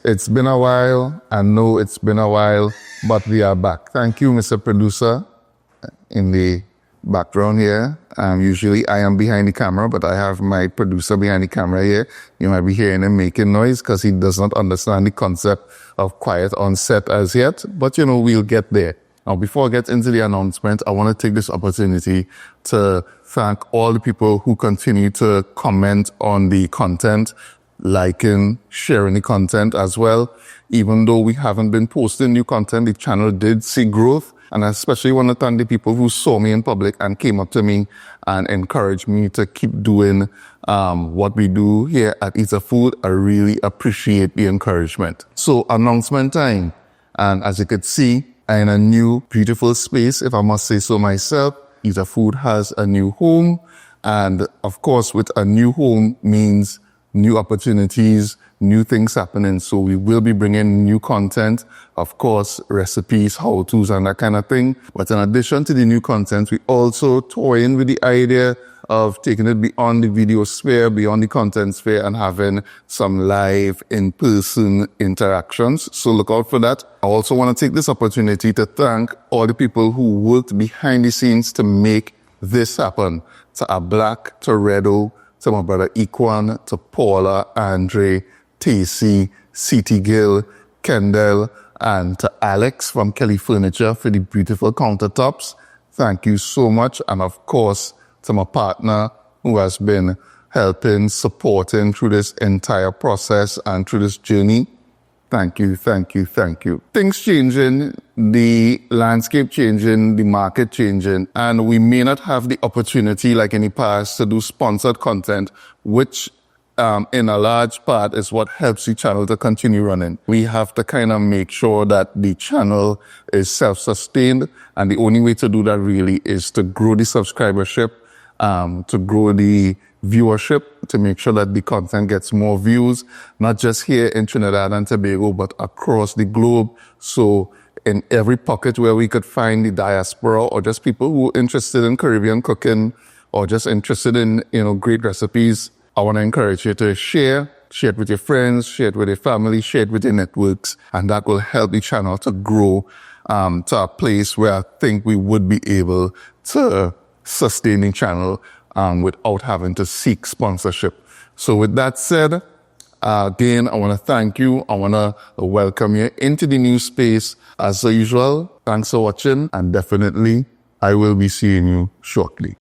It's been a while. I know it's been a while, but we are back. Thank you, Mr. Producer, in the background here. Usually I am behind the camera, but I have my producer behind the camera here. You might be hearing him making noise because he does not understand the concept of quiet on set as yet. But, we'll get there. Now, before I get into the announcement, I want to take this opportunity to thank all the people who continue to comment on the content, liking, sharing the content as well. Even though we haven't been posting new content, the channel did see growth. And I especially want to thank the people who saw me in public and came up to me and encouraged me to keep doing what we do here at EatAhFood. I really appreciate the encouragement. So, announcement time. And as you could see, I'm in a new, beautiful space, if I must say so myself. EatAhFood has a new home. And of course, with a new home means new opportunities, new things happening. So we will be bringing new content, of course, recipes, how-tos, and that kind of thing. But in addition to the new content, we also toy in with the idea of taking it beyond the video sphere, beyond the content sphere, and having some live in-person interactions. So look out for that. I also want to take this opportunity to thank all the people who worked behind the scenes to make this happen. To our Black, to Redo, to my brother Equan, to Paula, Andre, Tacey, C.T. Gill, Kendall, and to Alex from Kelly Furniture for the beautiful countertops. Thank you so much. And of course, to my partner who has been helping, supporting through this entire process and through this journey. Thank you, thank you, thank you. Things changing, the landscape changing, the market changing, and we may not have the opportunity like in the past to do sponsored content, which in a large part is what helps the channel to continue running. We have to kind of make sure that the channel is self-sustained, and the only way to do that really is to grow the subscribership, to grow the viewership, to make sure that the content gets more views, not just here in Trinidad and Tobago, but across the globe. So in every pocket where we could find the diaspora or just people who are interested in Caribbean cooking or just interested in, great recipes, I want to encourage you to share it with your friends, share it with your family, share it with your networks, and that will help the channel to grow to a place where I think we would be able to sustain the channel without having to seek sponsorship. So with that said, again, I want to thank you. I want to welcome you into the new space. As usual, thanks for watching, and definitely I will be seeing you shortly.